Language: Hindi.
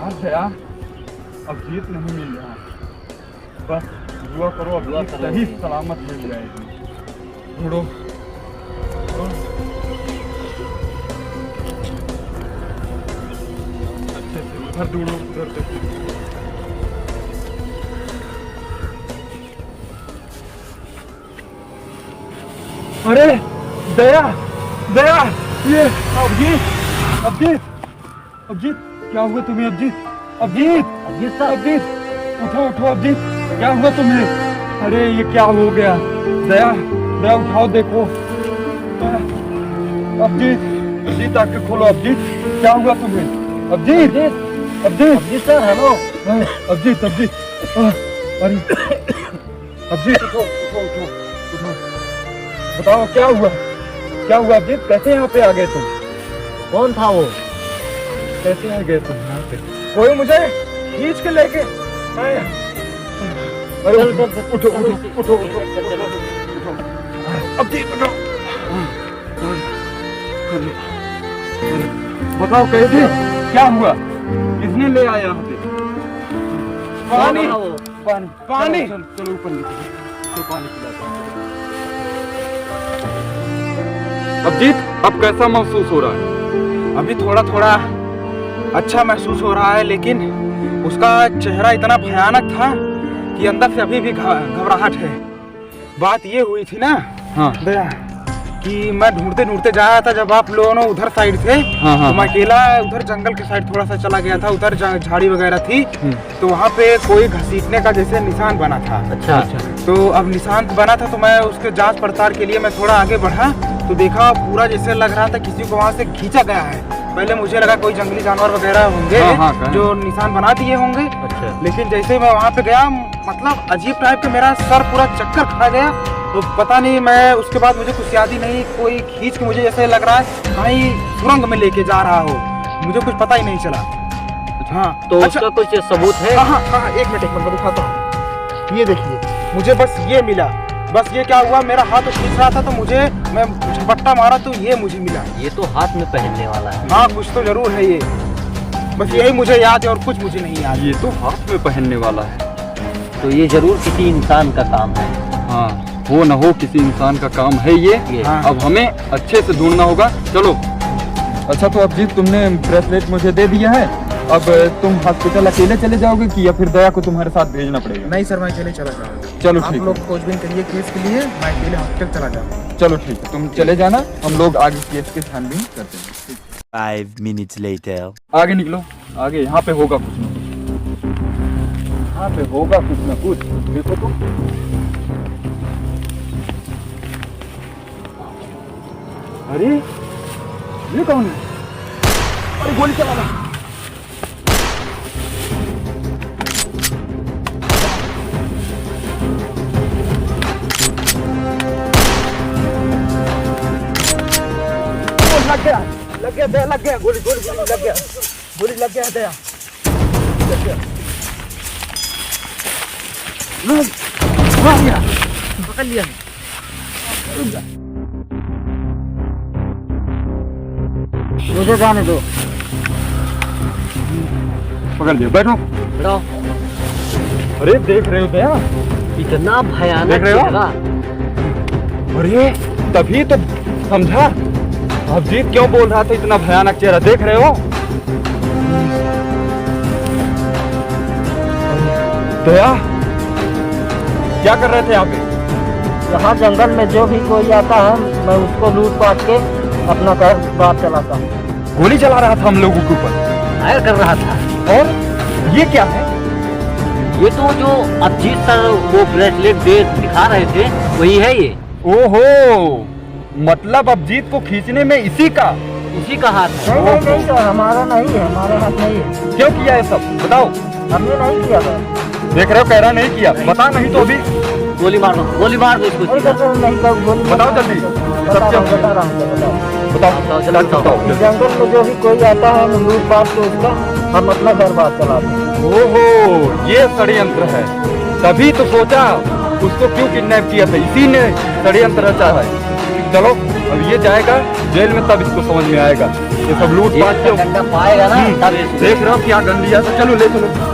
यार दया, अब जीत नहीं मिल रहा, बस दुआ करो अब जीत सही सलामत मिल जाएगी। ढूंढो अच्छे से, उधर ढूंढो, उधर से। अरे दया, दया, ये अभिजीत, अभिजीत, अभिजीत, क्या हुआ तुम्हें अभिजीत? अभिजीत, अभिजीत सर, अभिजीत, उठो उठो अभिजीत, क्या हुआ तुम्हें? अरे ये क्या हो गया? दया, दया उठाओ देखो। अभिजीत, अभिजीत आंखें खोलो अभिजीत, क्या हुआ तुम्हें? Abhijit, Abhijit, Abhijit sir, hello. अभिजीत, अभिजीत, अरे अभिजीत उठो उठो उठो उठो, बताओ क्या हुआ? क्या हुआ अभिजीत? कैसे यहाँ पे आ गए तुम? कौन था वो? कैसे आ गए तुम यहाँ पे? कोई मुझे खींच के लेके आया। अरे उठो उठो उठो उठो अभिजीत उठो। बताओ कैसे क्या हुआ? किसने ले आया यहाँ पे? पानी पानी पानी, चलो ऊपर तो पानी पिलाता हूँ। अभिजीत, अब कैसा महसूस हो रहा है? अभी थोड़ा थोड़ा अच्छा महसूस हो रहा है, लेकिन उसका चेहरा इतना भयानक था कि अंदर से अभी भी घबराहट है। बात ये हुई थी ना हाँ दया, कि मैं ढूंढते ढूंढते जा रहा था, जब आप लोगों उधर साइड थे। हाँ, हाँ, तो मैं अकेला उधर जंगल के साइड थोड़ा सा चला गया था, उधर झाड़ी वगैरह थी। तो वहाँ पे कोई घसीटने का जैसे निशान बना था। अच्छा, तो अब निशान बना था, तो मैं उसके जांच पड़ताल के लिए मैं थोड़ा आगे बढ़ा, तो देखा पूरा जैसे लग रहा था किसी को वहाँ से खींचा गया है। पहले मुझे लगा कोई जंगली जानवर वगैरह होंगे जो निशान बना दिए होंगे। अच्छा। लेकिन जैसे मैं वहाँ पे गया, मतलब अजीब टाइप का मेरा सर पूरा चक्कर खा गया। तो पता नहीं, मैं उसके बाद मुझे कुछ याद ही नहीं, कोई खींच के मुझे ऐसे लग रहा है कहीं सुरंग में लेके जा रहा हो, मुझे कुछ पता ही नहीं चला। हाँ तो उसका कुछ सबूत है? हाँ, एक मिनट मैं दिखाता हूँ। ये देखिए, मुझे बस ये मिला। बस ये क्या हुआ, मेरा हाथ तो खींच रहा था, तो मैं झपट्टा मारा तो ये मुझे मिला। ये तो हाथ में पहनने वाला है। हाँ, कुछ तो जरूर है ये, बस यही मुझे याद है और कुछ मुझे नहीं याद। ये तो हाथ में पहनने वाला है, तो ये जरूर किसी इंसान का काम है। हाँ वो न हो किसी इंसान का काम है ये। हाँ। अब हमें अच्छे से ढूंढना होगा, चलो। अच्छा तो अभिजीत, तुमने ब्रेसलेट मुझे दे दिया है, अब तुम हॉस्पिटल अकेले चले जाओगे कि या फिर दया को तुम्हारे साथ भेजना पड़ेगा? नहीं सर, मैं अकेले चला जाऊंगा। चलो आप ठीक लोग खोजबीन करिए केस के लिए, मैं अकेले हॉस्पिटल चला जाऊंगा। चलो ठीक है, तुम चले जाना, हम लोग आगे केस की छानबीन करते हैं। 5 minutes later. आगे निकलो, आगे यहाँ पे होगा कुछ न कुछ, यहाँ पे होगा कुछ न कुछ, देखो तो। अरे ये कौन है? अरे गोली चला रहा। लग गया दया, लग गया गोली लग गया, गोली लग गया दया, लग गया। पकड़ लिया। मुझे जाने दो। पकड़ लिया, बैठो। बताओ, अरे देख रहे हो दया, इतना भयानक देख रहे हो? चेहरा। अरे तभी तो समझा, अभिजीत क्यों बोल रहा था इतना भयानक चेहरा, देख रहे हो? दया, क्या कर रहे थे यहाँ पे? यहाँ जंगल में जो भी कोई आता है, मैं उसको लूट पाट के अपना बात चलाता हूँ। गोली चला रहा था हम लोगों के ऊपर, फायर कर रहा था। और ये क्या है? ये तो जो अभिजीत सर वो ब्रेसलेट दिखा रहे थे, वही है ये। ओहो, मतलब अभिजीत को खींचने में इसी का हाथ है। नहीं सर, हमारा नहीं है, हमारे हाथ नहीं है। क्यों किया है सब, बताओ। हमने नहीं किया था। देख रहे हो, कह रहा नहीं किया, बता, नहीं तो अभी गोली मार दो इसको। बताओ जल्दी, बताओ। जंगल में जो भी कोई आता है, हम लूट पाट के उसका हम अपना बर्बाद चलाते हैं। ओहो, ये षड्यंत्र है, तभी तो सोचा उसको क्यों किडनैप किया था, इसी ने षड्यंत्र रचा है। चलो अब ये जाएगा जेल में, तब इसको समझ में आएगा। ये सब लूट पाट के डंडा पाएगा ना तब ये देख रहे हो क्या गन लिया, तो चलो ले चलो।